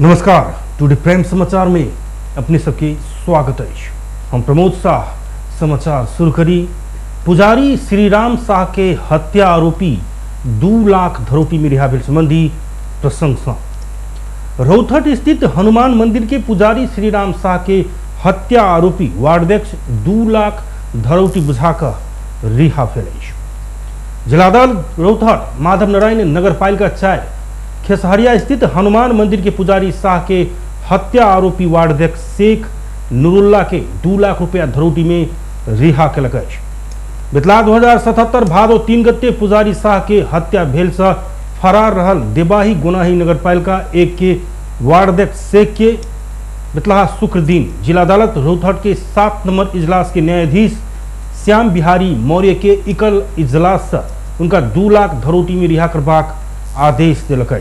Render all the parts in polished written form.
नमस्कार, टुडे प्रेम समाचार में अपने सबके स्वागत है। हम प्रमोद शाह समाचार शुरू करी। पुजारी श्रीराम शाह के हत्या आरोपी 2 लाख धरोटी में रिहा भेल संबंधी प्रशंसा। रौथट स्थित हनुमान मंदिर के पुजारी श्रीराम शाह के हत्या आरोपी वार्डाध्यक्ष 2 लाख धरोटी बुझाकर रिहा भेल। जिला अदालत रौथट माधव नारायण नगर पालिका 4 खेसहरिया स्थित हनुमान मंदिर के पुजारी शाह के हत्या आरोपी वार्डाध्यक्ष शेख नूरुल्लाह के 2 लाख रुपया धरोटी में रिहा केलक। बितला 2077 भादो 3 गते पुजारी शाह के हत्या भेल से फरार रहल देबाही गोनाही नगर पालिका 1 के वार्डाध्यक्ष शेख के बितला शुक्र दिन जिला अदालत रौथट के 7 नंबर इजलास के न्यायाधीश श्याम बिहारी मौर्य के इकल इजलास से उनका 2 लाख धरोटी में रिहा करबाक आदेश दिलक।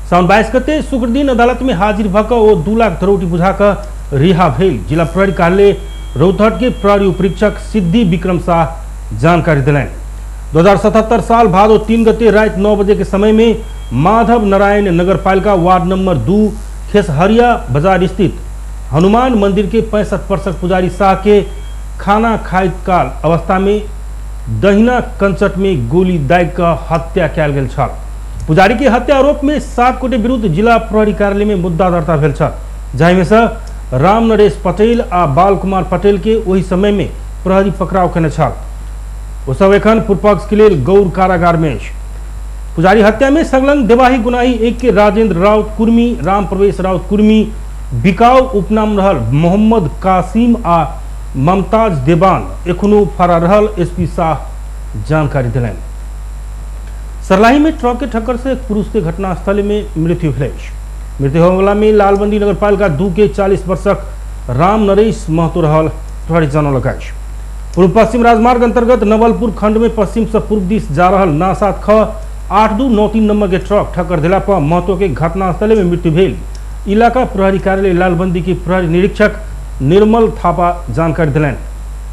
साउन 22 गते शुक्र दिन अदालत में हाजिर भक ओ 2 लाख धरोटी बुझाकर रिहा भेल। जिला प्रहरी कार्यालय रौथट के प्रहरी उपरीक्षक सिद्धि विक्रम शाह जानकारी दिलैन। 2077 साल भादो 3 गते रात 9 बजे के समय में माधव नारायण नगर पालिका वार्ड नंबर 2 खेसहरिया बाजार स्थित हनुमान मंदिर के 65 वर्षक पुजारी शाह के खाना खाइत काल अवस्था में दहिना कंचट में गोली दाग कर हत्या कयल गेल छल। पुजारी के हत्या आरोप में 7 गोटे विरुद्ध जिला प्रहरी कार्यालय में मुद्दा दर्ता भेल छल, जाहि में से राम नरेश पटेल आ बाल कुमार पटेल के वही समय में प्रहरी पकड़ाव केने छल। ओ सब एखन पूर्वपक्ष के लेल गौर कारागार में अछि। पुजारी हत्या में संलग्न देबाही गुनाही 1 के राजेंद्र राउत कुर्मी, राम प्रवेश राउत कुर्मी, बिकाऊ उपनाम रहल मोहम्मद कासिम आ ममताज देवान एखनो फरार रहल एसपी शाह जानकारी दिलैन। सरलाही में ट्रक के ठक्कर से एक पुरुष के घटनास्थल में मृत्यु भेल। मृत्यु होने में लालबंदी नगर पालिका 2 के 40 वर्षक राम नरेश महतो रहल प्रहरी जनौलक। पूर्व पश्चिम राजमार्ग अंतर्गत नवलपुर खंड में पश्चिम से पूर्व दिश जा रहल नासात ख 8293 नंबर के ट्रक ठक्कर दिला पर महतो के घटनास्थल में मृत्यु भेल। इलाका प्रहरी कार्यालय लालबंदी के प्रहरी निरीक्षक निर्मल थापा जानकारी दिलैन।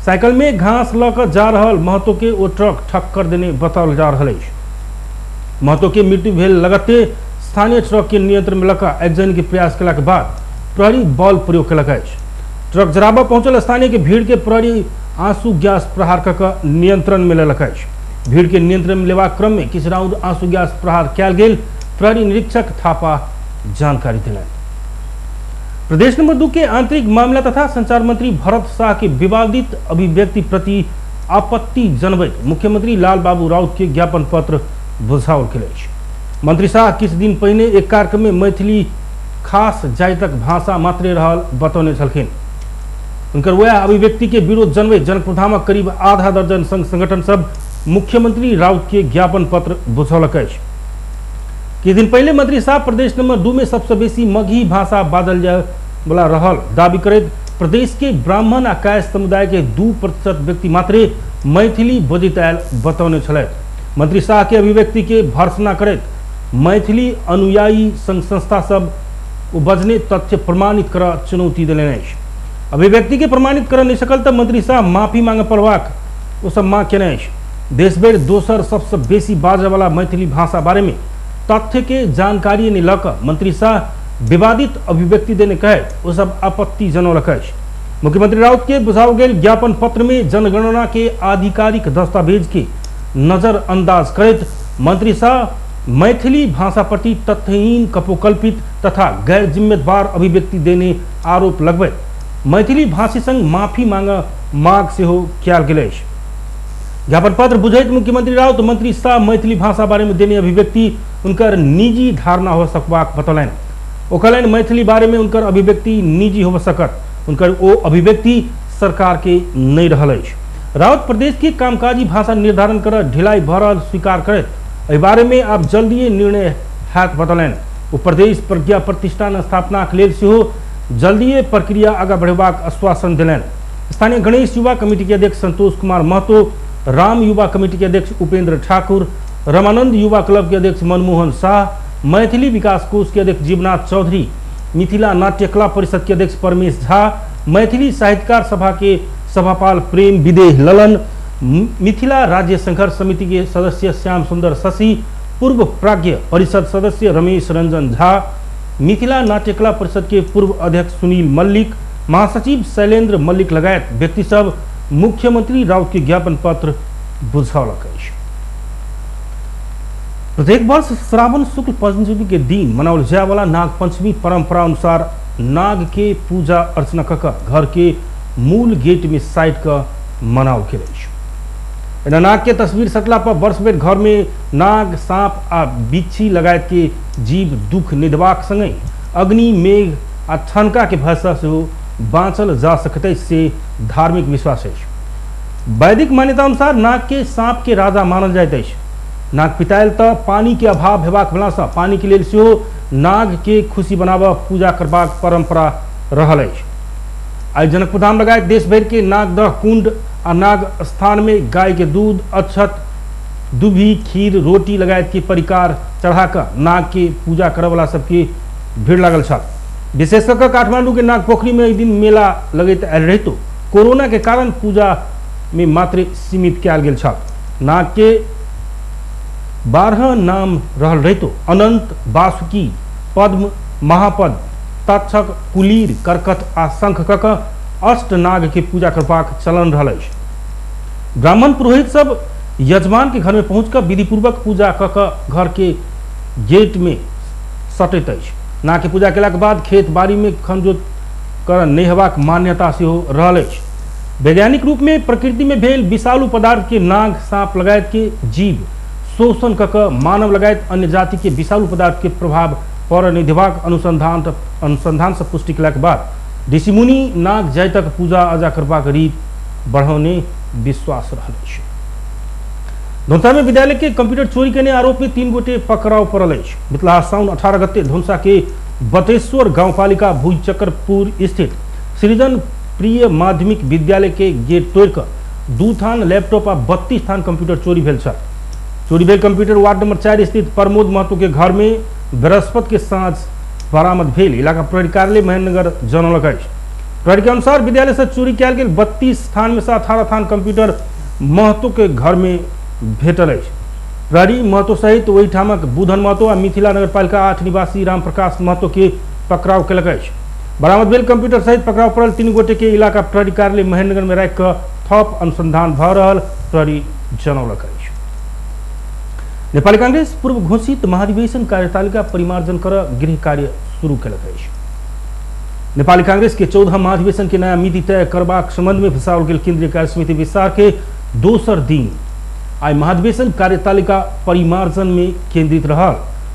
साइकिल में घास लकर जा रहल महतो के ओ ट्रक ठक्कर देने बताओल जा रहल अछि। महतो के मृत्यु भेल लगते स्थानीय ट्रक के नियंत्रण में लगा आगजनी के प्रयास केला के बाद प्रहरी बल प्रयोग केलक अछि। ट्रक जराबा पहुंचल स्थानीय के भीड़ के प्रहरी आंसू गैस प्रहार कर नियंत्रण में लेलक अछि। भीड़ के नियंत्रण में लेवा क्रम में किछु राउंड आंसू गैस प्रहार कयल गेल, प्रहरी निरीक्षक थापा जानकारी दिलैन। प्रदेश नंबर 2 के आंतरिक मामला तथा संचार मंत्री भरत शाह के विवादित अभिव्यक्ति प्रति आपत्ति जनबैत मुख्यमंत्री लाल बाबू राउत के ज्ञापन पत्र बुझाओल गेल अछि। मंत्री शाह किछु दिन पहिने एक कार्यक्रम में मैथिली खास जातिक भाषा मात्रे रहल बतौने छलखिन। उनकर वह अभिव्यक्ति के विरोध जनबैत जनप्रधामक करीब आधा दर्जन संघ संगठन सब मुख्यमंत्री राउत के ज्ञापन पत्र बुझौलक अछि। किछु दिन पहले मंत्री साहब प्रदेश नंबर 2 में सबसे बेसी मगही भाषा बाजल जाय वाला रहल दावी करैत प्रदेश के ब्राह्मण आ कायस्थ समुदाय के 2% व्यक्ति मात्रे मैथिली बजैत आयल बतौने छलथि। मंत्री शाह के अभिव्यक्ति के भर्त्सना करैत मैथिली अनुयायी संघ संस्था सब बजने तथ्य प्रमाणित कर चुनौती देने अछि। अभिव्यक्ति के प्रमाणित कर नहीं सकल तो मंत्री शाह माफी मांगे पड़बाक ओ सब मांग केने अछि। देश भरि दोसर सबसे बेसी बाजै वाला मैथिली भाषा बारे में तथ्य के जानकारी ने लकर मंत्री शाह विवादित अभिव्यक्ति देने कहे वो सब आपत्ति जनौलक अछि। मुख्यमंत्री राउत के बुझाओल गेल ज्ञापन पत्र में जनगणना के आधिकारिक दस्तावेज के नजरअंदाज करैत मंत्री शाह मैथिली भाषा प्रति तथ्यहीन, कपोकल्पित तथा गैर जिम्मेदार अभिव्यक्ति देने आरोप लगबैत मैथिली भाषी संघ माफी मांग सेहो कयल गेल अछि। ज्ञापन पत्र बुझैत मुख्यमंत्री राउत मंत्री शाह मैथिली भाषा बारे में देने अभिव्यक्ति उनकर निजी धारणा हो सकबाक बतौलनि। ओ कहलनि मैथिली बारे में उनकर अभिव्यक्ति निजी हो सकत, उनकर ओ अभिव्यक्ति सरकार के नहीं रहल अछि। राउत प्रदेश की कामकाजी भाषा निर्धारण कर ढिलाई भ रहल स्वीकार करैत एहि बारे में आब जल्दीए निर्णय हैत बतौलनि। ओ प्रदेश प्रज्ञा प्रतिष्ठान स्थापनाक लेल सेहो जल्दीए प्रक्रिया आगाँ बढ़ेबाक आश्वासन देलनि। स्थानीय गणेश युवा कमेटी के अध्यक्ष संतोष कुमार महतो, राम युवा कमेटी के अध्यक्ष उपेंद्र ठाकुर, रमानंद युवा क्लब के अध्यक्ष मनमोहन शाह, मैथिली विकास कोष के अध्यक्ष जीवनाथ चौधरी, मिथिला नाट्य कला परिषद के अध्यक्ष परमेश झा, मैथिली साहित्यकार सभा के सभापाल प्रेम विदेह ललन, मिथिला राज्य संघर्ष समिति के सदस्य श्याम सुंदर शशि, पूर्व प्राज्ञ परिषद सदस्य रमेश रंजन झा, मिथिला नाट्यकला परिषद के पूर्व अध्यक्ष सुनील मल्लिक, महासचिव शैलेंद्र मल्लिक लगायत व्यक्ति सब मुख्यमंत्री राउत के ज्ञापन पत्र बुझौलक अछि। प्रत्येक वर्ष श्रावण शुक्ल पंचमी के दिन मनाओल जाए वाला नाग पंचमी परंपरा अनुसार नाग के पूजा अर्चना कर घर के मूल गेट में साइट का मनाओल गेल। नाग के तस्वीर सटला पर वर्ष भर घर में नाग, सांप आ बिच्छी लगायत के जीव दुख निदबाक संगे अग्नि, मेघ आ ठनका के भय से बाँचल जा सकते से धार्मिक विश्वास है। वैदिक मान्यता अनुसार नाग के सांप के राजा मानल जाइत अछि। नाग पितायल तो पानी के अभाव हेबाक भेलासँ पानी के लेल सेहो नाग के खुशी बनाबऽ पूजा करबाक परंपरा रहल अछि। आइ जनकपुर धाम लगायत देश भर के नागदह कुंड आ नाग स्थान में गाय के दूध, अक्षत, दुभी, खीर, रोटी लगायत के परिकार चढ़ाकर नाग के पूजा करे वाला सबके भीड़ लागल छल। विशेष कर काठमांडू के नाग पोखरी में एक दिन मेला लगैत आयल रहितो कोरोना के कारण पूजा में मात्र सीमित कयल गेल छल। नाग के 12 नाम रहल रहितो अनंत, वासुकी, पद्म, महापद, तक्षक, कुलीर, करकट आ शंख कक अष्ट नाग के पूजा करबाक चलन रहल अछि। ब्राह्मण पुरोहित सब यजमान के घर में पहुंचकर विधि पूर्वक पूजा कक घर के गेट में सटैत अछि। नाग के पूजा केलाक बाद खेत बाड़ी में खनजोत कर नहि हेबाक मान्यता सेहो रहल अछि। वैज्ञानिक रूप में प्रकृति में भेल विषालु पदार्थ के नाग, सांप लगायत के जीव शोषण कक मानव लगायत अन्य जाति के विषालु पदार्थ के प्रभाव पर नहीं देबाक अनुसंधान से पुष्टि केलाक बाद ऋषि मुनि नाग जाइतक पूजा अर्चा करबाक रीत बढ़ौने विश्वास रहल अछि। धौंसा में विद्यालय के कंप्यूटर चोरी करने आरोप में 3 गोटे पकड़ाव पड़ल अछि। बितला साउन 18 गते धौंसा के बतेश्वर गांवपालिका भूचक्रपुर स्थित सृजन प्रिय माध्यमिक विद्यालय के गेट तोड़कर 2 थान लैपटॉप आ 32 थान कंप्यूटर चोरी भेल छल। चोरी भेल कंप्यूटर वार्ड नंबर 4 स्थित प्रमोद महतो के घर में बृहस्पति के साँझ बरामद भेल। इलाका प्रहरी कार्यालय महेंद्रनगर जनौलक अछि। प्रहरी के अनुसार विद्यालय से चोरी कयल गेल 32 थान में से 18 थान कंप्यूटर महतो के घर में भेटल अछि। प्रहरी महतो सहित ओहि ठामक बुधन महतो आ मिथिला नगरपालिका 8 निवासी रामप्रकाश महतो के पकड़ाव केलक अछि। बरामद भेल कंप्यूटर सहित पकड़ाव पड़ल 3 गोटे के इलाका प्रहरी कार्यालय महेंद्रनगर में राखि कऽ थप अनुसंधान भऽ रहल प्रहरी जनौलक अछि। नेपाली कांग्रेस पूर्व घोषित महाधिवेशन कार्यतालिका परिमार्जन कर गृह कार्य शुरू केलक अछि। नेपाली कांग्रेस के 14 महाधिवेशन के नया मिति तय करबाक संबंध में फंसाओल गेल केंद्रीय कार्य समिति विस्तार के दोसर दिन आई महाधिवेशन कार्यतालिका परिमार्जन में केंद्रित रहल।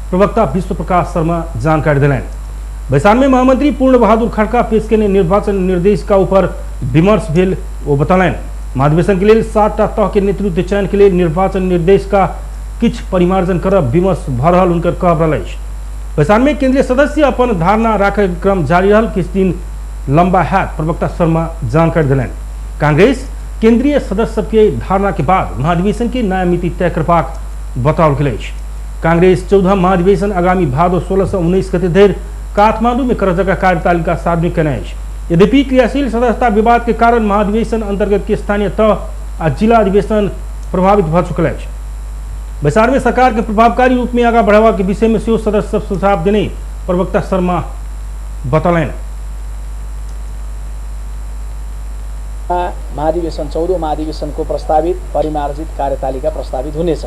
प्रवक्ता विश्व प्रकाश शर्मा जानकारी दिलैन। बैसार में महामंत्री पूर्ण बहादुर खड़का पेश के निर्वाचन निर्देशिका ऊपर विमर्श भेल वो बतौलैन। महाधिवेशन के लिए 7 टा तह के नेतृत्व चयन के लिए निर्वाचन निर्देशिका किछ परिमार्जन करब विमर्श भऽ रहल हुनकर कहब रहल अछि। बैसार में केंद्रीय सदस्य अपन धारणा राखै क्रम जारी रहल। किछ दिन लंबा हैत प्रवक्ता शर्मा जानकारी दिलैन। कांग्रेस केंद्रीय सदस्य सबके धारणा के बाद महाधिवेशन के नया मिति तय करबाक बताओल गेल अछि। कांग्रेस 14 महाधिवेशन आगामी भादो 16 से 19 गते धरि काठमांडू में करऽ जगह कार्यतालिका सार्वजनिक केने अछि। यद्यपि क्रियाशील सदस्यता विवाद के कारण महाधिवेशन अंतर्गत के स्थानीय तह आ जिला अधिवेशन प्रभावित भऽ चुकल अछि। बैसार में सरकार के प्रभावकारी रूप में आगाँ बढ़ावा के विषय में सेहो सदस्य सब सुझाव देने प्रवक्ता शर्मा बतौलैन। महाधिवेशन 14 महाधिवेशन को प्रस्तावित परिमार्जित कार्यतालिका प्रस्तावित हुनेछ।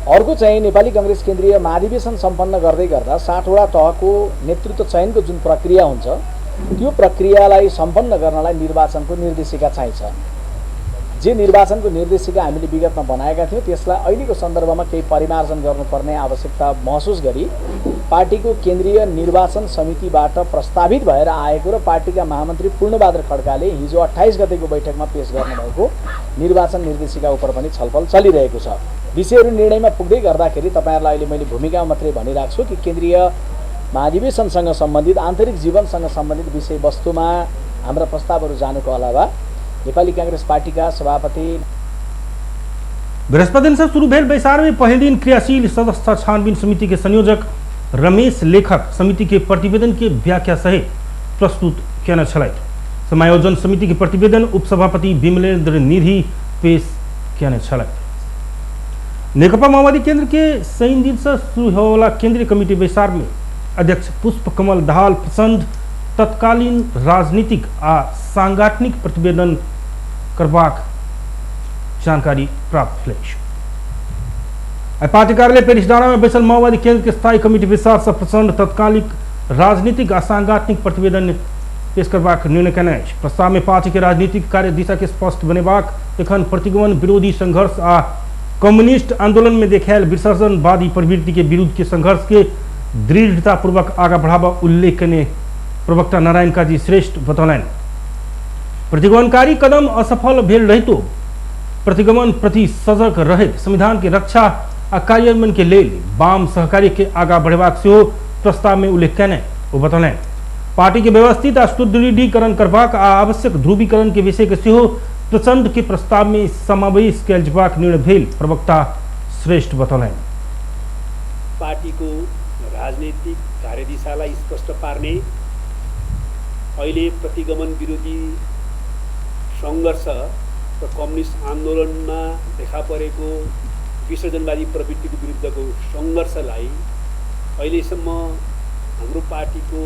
अर्को चाहिँ नेपाली कांग्रेस केन्द्रीय महाधिवेशन सम्पन्न गर्दै गर्दा 60 वटा तहको नेतृत्व चयनको जुन प्रक्रिया हुन्छ त्यो प्रक्रियालाई सम्पन्न गर्नलाई निर्वाचनको निर्देशिका चाहिन्छ। जे निर्वाचनको निर्देशिका हामीले विगतमा बनाएका थियौं त्यसलाई अहिलेको सन्दर्भमा केही परिमार्जन गर्नुपर्ने आवश्यकता महसुस गरी पार्टीको केन्द्रीय निर्वाचन समितिबाट प्रस्तावित भएर आएको र पार्टीका महामन्त्री पूर्णबहादुर खड्काले हिजो 28 गतेको बैठकमा पेश गर्नुभएको निर्वाचन निर्देशिका उपर पनि छलफल चलिरहेको छ। विषयहरू निर्णयमा पुग्दै गर्दाखेरि तपाईहरुलाई अहिले मैले भूमिकामा मात्रै भनिरहेको छु कि केन्द्रीय महाधिवेशनसँग सम्बन्धित आन्तरिक जीवनसँग सम्बन्धित विषयवस्तुमा हाम्रा प्रस्तावहरू जानुको अलावा नेपाली कांग्रेस पार्टी का सभापति बृहस्पति दिन से शुरू भेल बैसार में पहले दिन क्रियाशील सदस्य छानबीन समिति के संयोजक रमेश लेखक समिति के प्रतिवेदन के व्याख्या सहित प्रस्तुत केने छलैथ। समायोजन समिति के प्रतिवेदन उपसभापति विमलेन्द्र निधि पेश केने छलैथ। नेकपा माओवादी केंद्र के 3 दिन से शुरू होने वाला केंद्रीय कमिटी बैसार में अध्यक्ष पुष्पकमल दाहाल प्रचण्ड तत्कालीन राजनीतिक आ सांगठनिक प्रतिवेदन करबाक जानकारी प्राप्त भेल। पार्टी कार्यालय पेरिस डाँडा में बैसल माओवादी केंद्र के स्थायी कमिटी विशाल से प्रचंड तत्कालिक राजनीतिक आ सांगठनिक प्रतिवेदन पेश करबाक निर्णय कयने अछि। प्रस्ताव में पार्टी के राजनीतिक कार्य दिशा के स्पष्ट बनेबाक, एखन प्रतिगमन विरोधी संघर्ष आ कम्युनिस्ट आंदोलन में देखायल विसर्जनवादी प्रवृत्ति के विरुद्ध के संघर्ष के दृढ़तापूर्वक आगा बढ़ावा उल्लेख कयने प्रवक्ता नारायण काजी श्रेष्ठ बतौलनि। प्रतिगमनकारी कदम असफल भेल रहितो प्रतिगमन प्रति सजग रहैत संविधान के रक्षा आ कार्यान्वयन के लेल वाम सहकारी के आगा बढ़ेबाक सेहो प्रस्ताव में उल्लेख कयने ओ बतौलनि। पार्टी के व्यवस्थित आ सुदृढ़ीकरण करबाक आ आवश्यक ध्रुवीकरण के विषय के सेहो प्रचंड के प्रस्ताव में समावेश कयल जयबाक निर्णय भेल प्रवक्ता श्रेष्ठ बतौलनि। पार्टी को राजनीतिक कार्यदिशालाई स्पष्ट पार्ने, अहिले प्रतिगमन विरोधी संघर्ष र कम्युनिस्ट आन्दोलनमा देखा परेको विसर्जनवादी प्रवृत्तिको विरुद्धको सङ्घर्षलाई अहिलेसम्म हाम्रो पार्टीको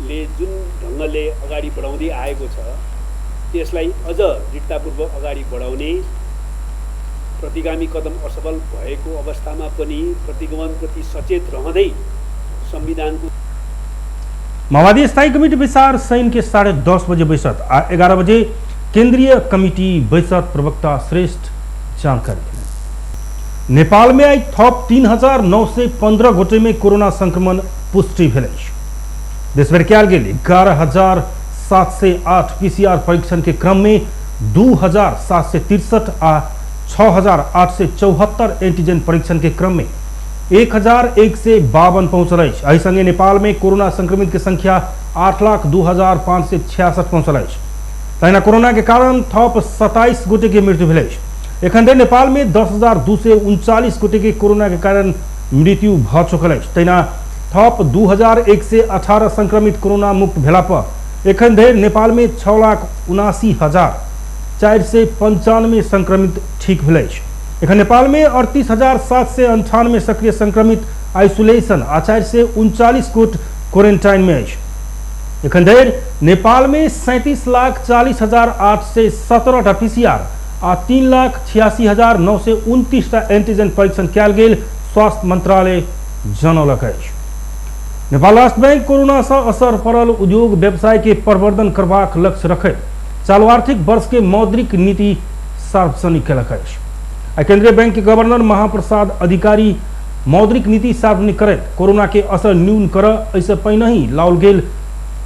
ले जुन ढङ्गले अगाडि बढाउँदै आएको छ त्यसलाई अझ दृढतापूर्वक अगाडि बढाउने, प्रतिगामी कदम असफल भएको अवस्थामा पनि प्रतिगमनप्रति सचेत रहँदै संविधानको माओवादी स्थायी कमिटी विचार सैन के 10:30 बजे बैठक आ 11 बजे केंद्रीय कमिटी बैठक प्रवक्ता श्रेष्ठ जानकारी। नेपाल में आई थप 3,915 गोटे में कोरोना संक्रमण पुष्टि भेल। देशभर कयल गेल 11,708 पीसीआर परीक्षण के क्रम में 2,763 आ 6,874 एंटीजन परीक्षण के क्रम में 1,152 पहुंचल। एहि संगे नेपाल में कोरोना संक्रमित के संख्या 8,02,566 पहुंचल। तहिना कोरोना के कारण थप 27 गोटे के मृत्यु भेल। एखन धरि नेपाल में 10,239 गोटे के कोरोना के कारण मृत्यु भ चुकल अछि। तहिना थप 2,118 संक्रमित कोरोना मुक्त भेला पर एखन धरि नेपाल में 6,79,495 संक्रमित ठीक भेल अछि। एखन नेपाल में 38,798 सक्रिय संक्रमित आइसोलेशन आ 439 गोट क्वारेंटाइन में अछि। एखन धरि नेपाल में 37,40,817 पीसीआर आ 3,86,929 एंटीजन परीक्षण कयल गेल स्वास्थ्य मंत्रालय जनौलक अछि। नेपाल राष्ट्र बैंक कोरोना से असर पड़ल उद्योग व्यवसाय के प्रवर्धन करबाक लक्ष्य रखैत चालू आर्थिक वर्ष के मौद्रिक नीति सार्वजनिक कयलक अछि। केंद्रीय बैंक के गवर्नर महाप्रसाद अधिकारी मौद्रिक नीति सार्वजनिक करैत कोरोना के असर न्यून कर ऐसे पहिने ही लाओल गेल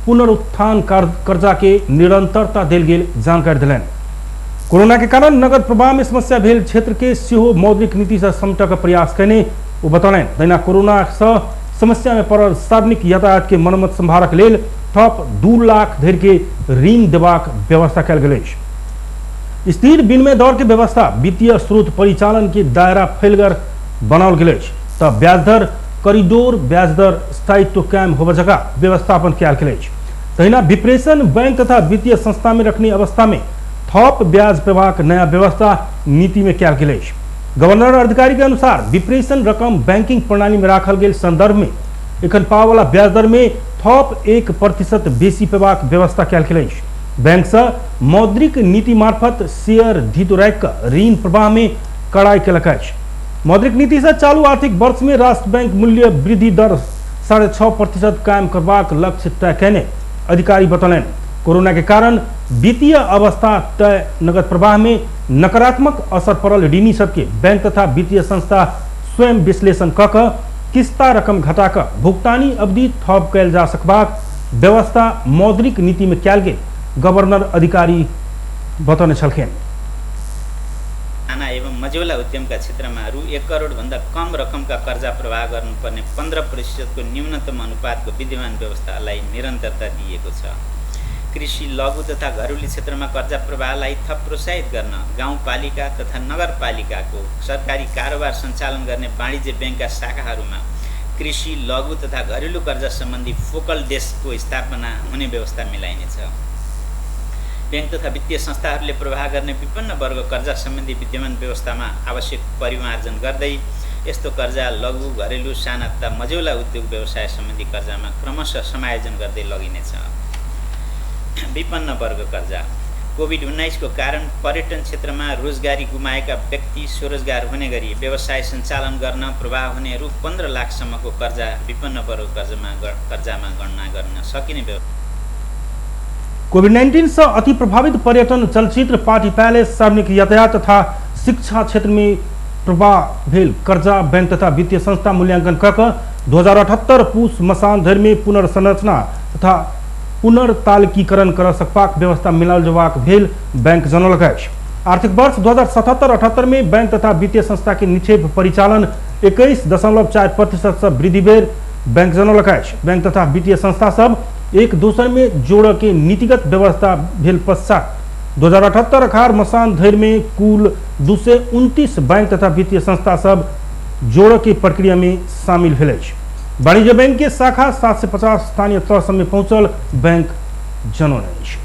पुनरुत्थान कर्जा के निरंतरता देल गेल जानकारी दिलनि। कोरोना के कारण नगद प्रवाह में समस्या भेल क्षेत्र के सेहो मौद्रिक नीति से समेटक प्रयास कयने ओ बतौलनि। तहिना कोरोना से समस्या में पड़ल सार्वजनिक यातायात के मरम्मत संभारक लेल थप 2 लाख धरि के ऋण देबाक व्यवस्था कयल गेल अछि। स्थिर विनिमय दर के व्यवस्था वित्तीय स्रोत परिचालन के दायरा फैलगर बनाओल गेल अछि तऽ ब्याज दर कॉरिडोर ब्याज दर स्थायित्व कायम होबे जगह व्यवस्थापन कयल गेल अछि। तहिना विप्रेशन बैंक तथा वित्तीय संस्था में रखने अवस्था में थप ब्याज प्रवाह नया व्यवस्था नीति में कयल गेल अछि। गवर्नर अधिकारी के अनुसार विप्रेशन रकम बैंकिंग प्रणाली में राखल गेल संदर्भ में एखन पाव वाला ब्याज दर में थप 1% बेसी पेबाक व्यवस्था कयल गेल अछि। बैंक से मौद्रिक नीति मार्फत शेयर धितो राखि ऋण प्रवाह में कड़ाई कयलक अछि। मौद्रिक नीति से चालू आर्थिक वर्ष में राष्ट्र बैंक मूल्य वृद्धि दर 6.5% कायम करबाक लक्ष्य तय कयने अधिकारी बतौलनि। कोरोना के कारण वित्तीय अवस्था तय नगद प्रवाह में नकारात्मक असर पड़ल ऋणी सबके बैंक तथा वित्तीय संस्था स्वयं विश्लेषण क किस्ता रकम घटाकर भुगतानी अवधि थप कयल जा सकबाक व्यवस्था मौद्रिक नीति में कयल गेल गवर्नर अधिकारी बतौने छलखिन। साना एवं मझौला उद्यमका क्षेत्रमा रु 1 करोड भन्दा कम रकमका कर्जा प्रवाह गर्नुपर्ने 15% को न्यूनतम अनुपातको विद्यमान व्यवस्थालाई निरन्तरता दिएको छ। कृषि लघु तथा घरेलु क्षेत्रमा कर्जा प्रवाहलाई थप प्रोत्साहित गर्न गाउँपालिका तथा नगरपालिकाको सरकारी कारोबार सञ्चालन गर्ने वाणिज्य बैंकका शाखाहरूमा कृषि लघु तथा घरेलु कर्जा सम्बन्धी फोकल डेस्कको स्थापना हुने व्यवस्था मिलाइनेछ। बैंक तथा वित्तीय संस्थाहरूले प्रवाह गर्ने विभिन्न वर्ग कर्जा सम्बन्धी विद्यमान व्यवस्थामा आवश्यक परिमार्जन गर्दै यस्तो कर्जा लघु घरेलु साना तथा मझौला उद्योग व्यवसाय सम्बन्धी कर्जामा क्रमशः समायोजन गर्दै लगिनेछ। विपन्न वर्ग कर्जा। कोभिड-19 को कारण पर्यटन क्षेत्रमा रोजगारी गुमाएका व्यक्ति स्वरोजगार हुने गरी व्यवसाय सञ्चालन गर्न प्रभाव हुने रु 15 लाखसम्मको कर्जा विपन्न वर्ग कर्जामा गणना गर्न सकिने व्यवस्था। कोभिड-19 से अति प्रभावित पर्यटन, चलचित्र, पार्टी पैलेस, सार्वजनिक यातायात तथा शिक्षा क्षेत्र में प्रभाव भेल कर्जा बैंक तथा वित्तीय संस्था मूल्यांकन कक 2078 पुष मसान धरि में पुनर्संरचना तथा पुनर्तालकीकरण कर सकबाक व्यवस्था मिलाल जबाक भेल बैंक जनौलक अछि। आर्थिक वर्ष 2077-78 में बैंक तथा वित्तीय संस्था के निक्षेप परिचालन 21.4% से वृद्धि भेल बैंक जनौलक अछि। बैंक तथा वित्तीय संस्था सब एक दूसरे में जोड़ के नीतिगत व्यवस्था भेल पश्चात 2078 मसान धरि में कुल 229 बैंक तथा वित्तीय संस्था सब जोड़ के प्रक्रिया में शामिल भेल अछि। वाणिज्य बैंक के शाखा 750 स्थानीय तह सब में पहुंचल बैंक जनौने अछि।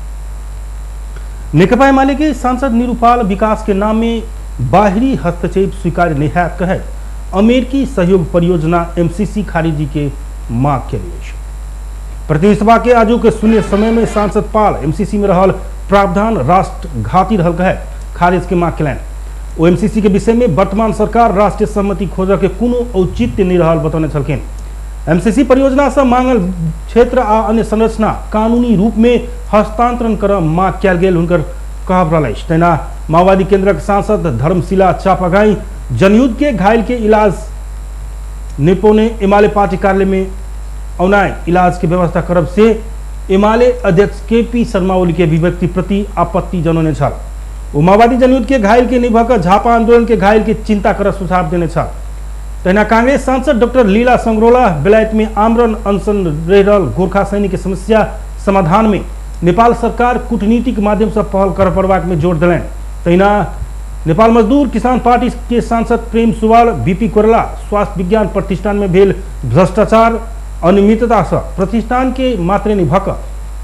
नेकपा एमाले के सांसद निरूपाल विकास के नाम में बाहरी हस्तक्षेप स्वीकार्य नहीं है कहे अमेरिकी सहयोग परियोजना एमसीसी खारिजी के मांग के लिए। प्रतिनिधि सभा के आजू के शून्य समय में सांसद पाल एमसीसी में रहल प्रावधान राष्ट्रघाती रहल कहे खारिज के मांग कलन। ओ एमसीसी के विषय में वर्तमान सरकार राष्ट्रीय सहमति खोज के कोनो औचित्य नहीं रहल बतौने छलखिन। एमसीसी परियोजना से मांगल क्षेत्र आ अन्य संरचना कानूनी रूप में हस्तांतरण कर मांग कयल गेल हुनकर कहब रहल अछि। तहिना माओवादी केंद्रक सांसद धर्मशिला चापागाई जनयुद्ध के घायल के इलाज निपोने एमाले पार्टी कार्यालय में औनाय इलाज के व्यवस्था करब से एमाले अध्यक्ष केपी शर्मा ओली के अभिव्यक्ति प्रति आपत्ति जनौने छल। ओ माओवादी जनयुद्ध के घायल के निभक झापा आंदोलन के घायल के चिंता कर सुझाव देने छल। तहिना कांग्रेस सांसद डॉक्टर लीला संग्रोला बेलायत में आमरण अनशन रहल गोरखा सैनिक के समस्या समाधान में नेपाल सरकार कूटनीतिक माध्यम से पहल कर पड़बाक में जोर दिलन। तहिना नेपाल मजदूर किसान पार्टी के सांसद प्रेम सुवाल बीपी कोइराला स्वास्थ्य विज्ञान प्रतिष्ठान में भेल भ्रष्टाचार अनियमितता से प्रतिष्ठान के मात्रे निभक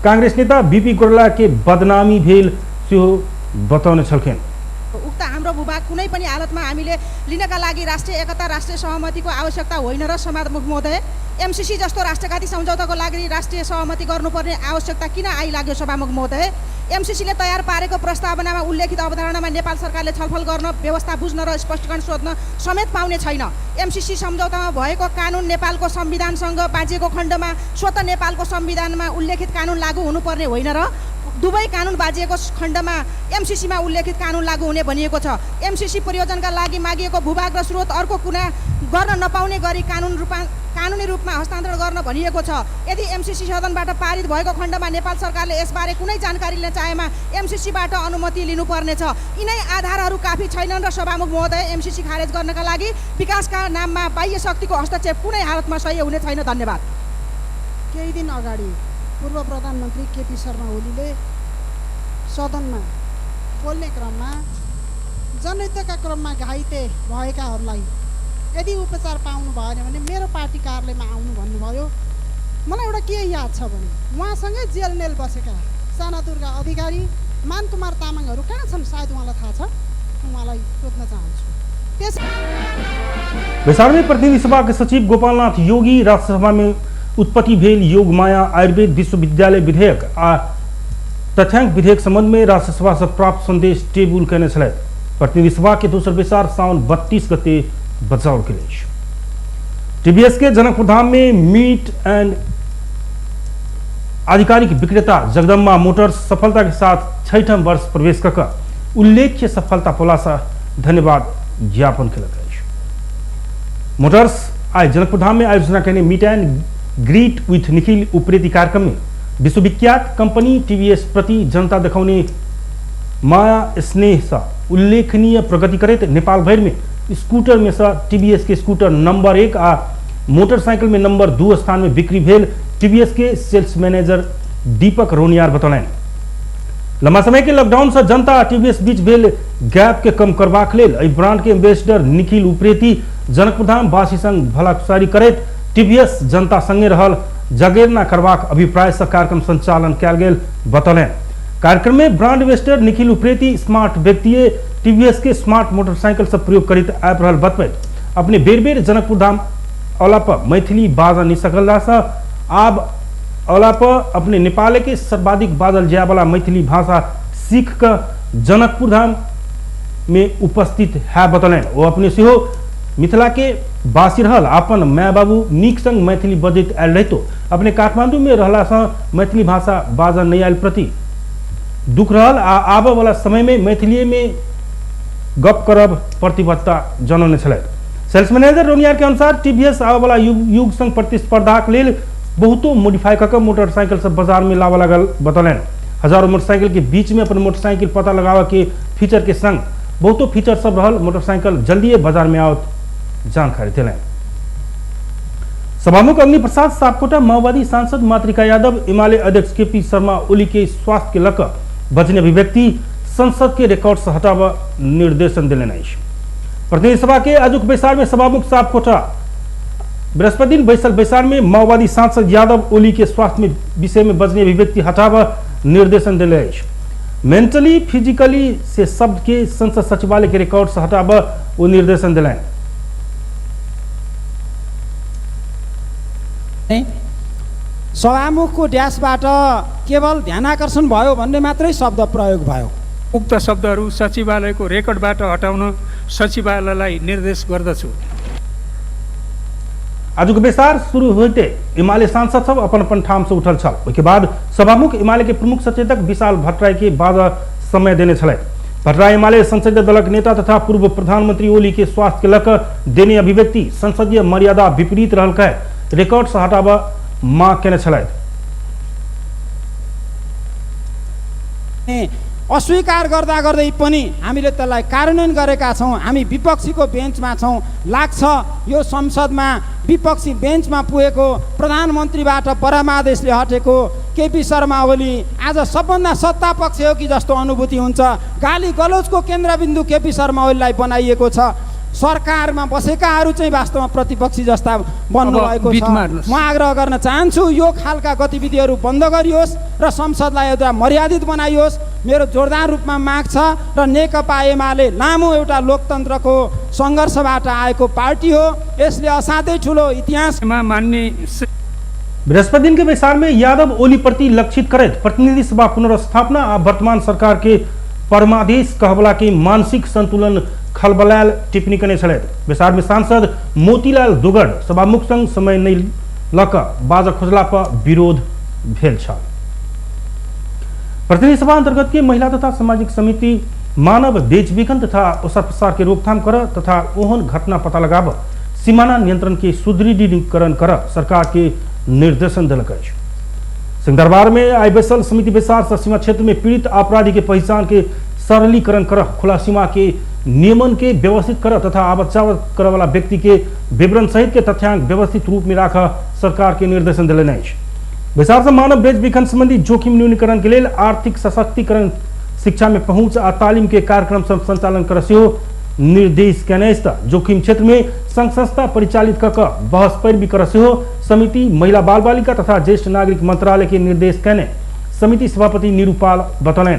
कांग्रेस नेता बीपी कोइराला के बदनामी भेल सेहो बताउने छलखिन। उक्त हाम्रो भूभाग कुनै पनि हालतमा हामीले लिनका लागि राष्ट्रिय एकता राष्ट्रिय सहमतिको आवश्यकता होइन र सभामुख महोदय एमसीसी जस्तो राष्ट्रघाती सम्झौताको लागि राष्ट्रिय सहमति गर्नुपर्ने आवश्यकता किन आइलाग्यो सभामुख महोदय? एमसीसीले तयार पारेको प्रस्तावनामा उल्लेखित अवधारणामा नेपाल सरकारले छलफल गर्न व्यवस्था बुझ्न र स्पष्टीकरण सोध्न समेत पाउने छैन। एमसीसी सम्झौतामा भएको कानुन नेपालको संविधानसँग बाँचिएको खण्डमा स्वतः नेपालको संविधानमा उल्लेखित कानुन लागू हुनुपर्ने होइन र दुवै कानुन बाजिएको खण्डमा एमसीसीमा उल्लेखित कानुन लागू हुने भनिएको छ। एमसीसी परियोजनाका लागि मागिएको भूभाग र स्रोत अर्को कुना गर्न नपाउने गरी कानुनी रूपमा हस्तान्तरण गर्न भनिएको छ। यदि एमसीसी सदनबाट पारित भएको खण्डमा नेपाल सरकारले यसबारे कुनै जानकारी लिन चाहेमा एमसीसीबाट अनुमति लिनुपर्नेछ। यिनै आधारहरू काफी छैनन् र सभामुख महोदय एमसीसी खारेज गर्नका लागि विकासका नाममा बाह्य शक्तिको हस्तक्षेप कुनै हालतमा सही हुने छैन। धन्यवाद। केही दिन अगाडि पूर्व प्रधानमन्त्री केपी शर्मा ओलीले सदनमा बोल्ने क्रममा जनयुद्धका क्रममा घाइते भएकाहरूलाई यदि उपचार पाउनु भएन भने मेरो पार्टी कार्यालयमा आउनु भन्नुभयो। मलाई एउटा के याद छ भने उहाँसँगै जेल नेल बसेका साना दुर्गा अधिकारी मानकुमार तामाङहरू कहाँ छन् सायद उहाँलाई थाहा छ, उहाँलाई सोध्न चाहन्छु। बेसार में प्रतिनिधि सभा के सचिव गोपालनाथ योगी राज्यसभा में उत्पत्ति भेल योग माया आयुर्वेद विश्वविद्यालय विधेयक आ तथ्यांक विधेयक संबंध में राज्यसभा से प्राप्त संदेश टेबुल कहने छल। प्रतिनिधि सभा के दोसर बेसार साउन 32 गते बचाव के लिए टीबीएस के जनकपुर धाम में मीट एंड आधिकारिक विक्रेता जगदम्बा मोटर्स सफलता के साथ 6ठम वर्ष प्रवेश कर उल्लेख्य सफलता पोलासा धन्यवाद ज्ञापन किया। मोटर्स आज जनकपुर धाम में आयोजना करने meet and greet with Nikhil Upreti कार्यक्रम में विश्वविख्यात कंपनी टीवीएस प्रति जनता दिखाने माया स्नेह से उल्लेखनीय प्रगति करे नेपाल भर में स्कूटर में से टीवीएस के स्कूटर नंबर 1 आ मोटरसाइकिल में नंबर 2 स्थान में बिक्री भेल टीवीएस के सेल्स मैनेजर दीपक रोनियार बतौलन। लंबा समय के लॉकडाउन से जनता टीवीएस बीच भेल गैप के कम करबाक लेल एहि ब्रांड के एम्बेसडर निखिल उप्रेती जनकपुर धाम वासी संग भलाकुसारी करैत टीवीएस जनता संगे रहल जगेरना करबाक अभिप्राय से कार्यक्रम संचालन कयल गेल बतौलन। कार्यक्रम में brand ambassador Nikhil Upreti smart व्यक्ति टीवीएस के स्मार्ट मोटरसाइकिल से प्रयोग करित आबि रहल बतबैत अपने बेर बेर जनकपुर धाम औला पर मैथिली बाजा नहीं सकल रहा। अब औला पर अपने नेपाल के सर्वाधिक बाजल जाए वाला मैथिली भाषा सीख कर जनकपुर धाम में उपस्थित है बतलें। वो अपने से हो मिथिला के बासी रहल अपन माय बाबू नीक संग मैथिली बजैत आयल रही तो अपने काठमांडू में रहला से मैथिली भाषा बाजा नहीं आयल प्रति दुख रहल। आबे वाला समय में मैथिली में गप करब प्रतिबद्धता जनौने छलैथ। सेल्स मैनेजर रोनियार के अनुसार टीवीएस आबे वाला युग संग प्रतिस्पर्धाक लेल बहुतो मॉडिफाई करके मोटरसाइकिल सब बाजार में लावा लगल बतलें। हजारों मोटरसाइकिल के बीच में अपन मोटरसाइकिल पता लगावा के फीचर के संग बहुतो फीचर सब रहल मोटरसाइकिल जल्दी बाजार में आवत जानकारी दिलें। सभामुख अग्नि प्रसाद सापकोटा माओवादी सांसद मातृका यादव एमाले अध्यक्ष केपी शर्मा ओली के स्वास्थ्य के लक बचने अभिव्यक्ति संसद के रिकॉर्ड से हटावा निर्देशन दिले। प्रतिनिधि सभा के आजुक बैसार में सभामुख सापकोटा बृहस्पति दिन बैसार में माओवादी सांसद यादव ओली के स्वास्थ्य में विषय में बचने अभिव्यक्ति हटावा निर्देशन दिले। मेंटली फिजिकली से शब्द के संसद सचिवालय के रिकॉर्ड से हटावा वो निर्देशन दिले। सभामुखको ड्यासबाट केवल ध्यानाकर्षण भयो भन्ने मात्रै शब्द प्रयोग भयो। उक्त शब्दहरू सचिवालयको रेकर्डबाट हटाउन सचिवालयलाई निर्देश गर्दछु। आज बेसार शुरू होते एमाले सांसद सब अपन ठाम से उठल छल। उसके बाद सभामुख एमाले के प्रमुख सचेतक विशाल भट्टराई के बाद समय देने छल। भट्टराई एमाले संसदीय दलक नेता तथा पूर्व प्रधानमंत्री ओली के स्वास्थ्य के लक देने अभिव्यक्ति संसदीय मर्यादा विपरीत रहल कह रिकॉर्ड से हटावा मांग केने छलैथ। अस्वीकार गर्दा गर्दै पनि हामीले त्यसलाई कार्यान्वयन गरेका छौं। हामी विपक्षीको बेन्चमा छौं। लाग्छ यो संसदमा विपक्षी बेन्चमा पुगेको प्रधानमन्त्रीबाट परमादेशले हटेको केपी शर्मा ओली आज सबभन्दा सत्ता पक्ष हो कि जस्तो अनुभूति हुन्छ। गाली गलौजको केन्द्रबिन्दु केपी शर्मा ओलीलाई बनाइएको छ। सरकारमा बसेकाहरू चाहिँ वास्तवमा प्रतिपक्षी जस्ता बन्नु भएको छ। म आग्रह गर्न चाहन्छु यो खालका गतिविधिहरू बन्द गरियोस् र संसदलाई एउटा मर्यादित बनाइयोस्। मेरो जोरदार रूपमा माग छ र नेकपा एमाले लामो एउटा लोकतन्त्रको सङ्घर्षबाट आएको पार्टी हो। यसले असाध्यै ठुलो इतिहासमा मान्ने। बृहस्पति दिन के बैसार में यादव ओली प्रति लक्षित करे प्रतिनिधि सभा पुनर्स्थापना और वर्तमान सरकार के परमादेश कहबला के मानसिक संतुलन खलबलायल टिप्पणी करने छल। बैसार में सांसद मोतीलाल दुगड़ सभामुख संग समय नहीं लक बाजा खोजला पर विरोध भेल छल। प्रतिनिधि सभा अंतर्गत के महिला तथा सामाजिक समिति मानव बेचबिखन तथा ओसार पसार के रोकथाम कर तथा ओहन घटना पता लगाव सीमाना नियंत्रण के सुदृढ़ीकरण कर सरकार के निर्देशन दिलक। सिंहदरबार में आई बैसल समिति बैसार से सीमा क्षेत्र में पीड़ित अपराधी के पहचान के सरलीकरण कर खुला सीमा के नियमन के व्यवस्थित कर तथा आवत जावत करे वाला व्यक्ति के विवरण सहित के तथ्यांक व्यवस्थित रूप में राख सरकार के निर्देशन दिले। बैसार से मानव बेचबिखन संबंधी जोखिम न्यूनीकरण के लिए आर्थिक सशक्तिकरण शिक्षा में पहुंच आ तालीम के कार्यक्रम संचालन कर निर्देश केने। जोखिम क्षेत्र में संघ संस्था परिचालित कर बहस पैरवी कर समिति महिला बाल बालिका तथा ज्येष्ठ नागरिक मंत्रालय के निर्देश केने समिति सभापति निरूपाल बतौलें।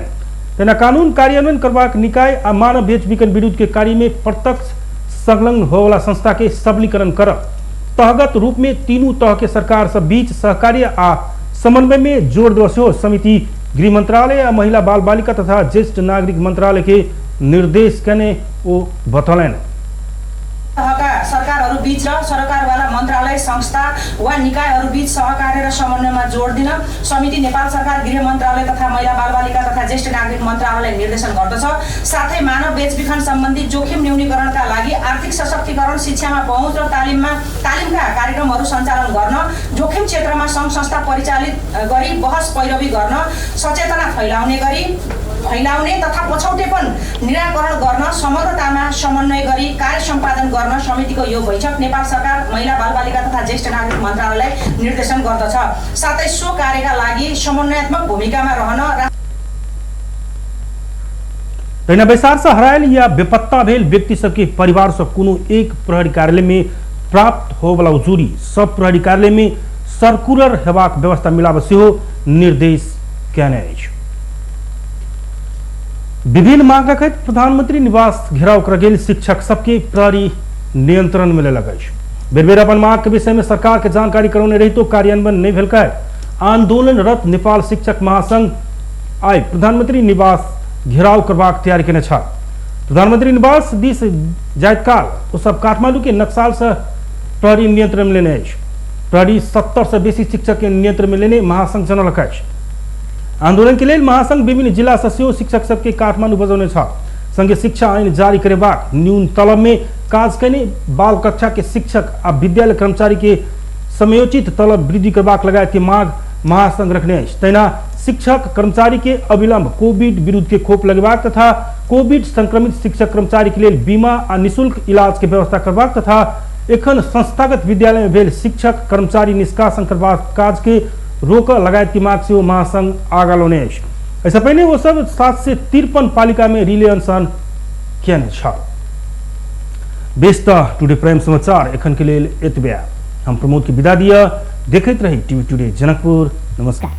तेना कानून कार्यान्वयन करवाक निकाय आ मानव बेचबिखन विरुद्ध के कार्य में प्रत्यक्ष संलग्न हो वाला संस्था के सबलीकरण कर तहगत रूप में तीनों तह के सरकार सब बीच सहकार्य आ समन्वय में जोर देवस समिति गृह मंत्रालय आ महिला बाल बालिका तथा ज्येष्ठ नागरिक मंत्रालय के निर्देश केने वो बतौलें। सरकारहरू बीच र सरकारवाला मन्त्रालय संस्था वा निकायहरू बीच सहकार्य र समन्वयमा जोड दिन समिति नेपाल सरकार गृह मन्त्रालय तथा महिला बालबालिका तथा ज्येष्ठ नागरिक मन्त्रालयलाई निर्देशन गर्दछ। साथै मानव बेचबिखन सम्बन्धी जोखिम न्यूनीकरणका लागि आर्थिक सशक्तिकरण शिक्षामा पहुँच र तालिमका कार्यक्रमहरू सञ्चालन गर्न जोखिम क्षेत्रमा सङ्घ संस्था परिचालित गरी बहस पैरवी गर्न सचेतना फैलाउने तथा पछौटेपन निराकरण गर्न समग्रतामा समन्वय गरी कार्य सम्पादन गर्न समितिको यो बैठक नेपाल सरकार महिला बालबालिका तथा ज्येष्ठ नागरिक मन्त्रालयलाई निर्देशन गर्दछ। साथै सो कार्यका लागि समन्वयात्मक भूमिकामा रहन। तैना बैसार से हरायल या बेपत्ता भेल व्यक्ति सबके परिवार से कोनो एक प्रहरी कार्यालय में प्राप्त हो वाला उजूरी सब प्रहरी कार्यालय में सर्कुलर हेबाक व्यवस्था मिलाब सेहो निर्देश केने। विभिन्न मांग रखैत प्रधानमंत्री निवास घेराव कर गेल शिक्षक सबके प्रहरी नियंत्रण में लेलक अछि। बेर बेर अपन मांग के विषय में सरकार के जानकारी करौने रही तो कार्यान्वयन नहीं भेल। आंदोलनरत नेपाल शिक्षक महासंघ आई प्रधानमंत्री निवास घेराव करबाक तैयारी केने छल। प्रधानमंत्री निवास दिस जाइत काल ओ सब काठमांडू के नक्साल से प्रहरी नियंत्रण में लेने अछि। प्रहरी 70 से बेसी शिक्षक के नियंत्रण में लेने महासंघ जनलक अछि। आंदोलन के लिए महासंघ विभिन्न जिला से सेहो शिक्षक सबके काठमांडू बजौने छल। संघीय शिक्षा आईन जारी करेबाक न्यून तलब में काज कयने बाल कक्षा के शिक्षक आ विद्यालय कर्मचारी के समयोचित तलब वृद्धि करबाक लगायत के मांग महासंघ रखने अछि। तहिना शिक्षक कर्मचारी के अविलंब कोविड विरुद्ध के खोप लगेबाक तथा कोविड संक्रमित शिक्षक कर्मचारी के लिए बीमा आ निःशुल्क इलाज के व्यवस्था करबाक तथा एखन संस्थागत विद्यालय में भेल शिक्षक कर्मचारी निष्कासन करबाक काज के रोक लगायत की मांग से महासंघ आगा लौने अछि। ऐसा पहले वो सब 753 पालिका में रिले अनशन केने छल। बेस्ट टुडे प्राइम समाचार एखन के लिए एतबे। हम प्रमोद की विदा दिया। देखते रही टीवी टुडे जनकपुर। नमस्कार।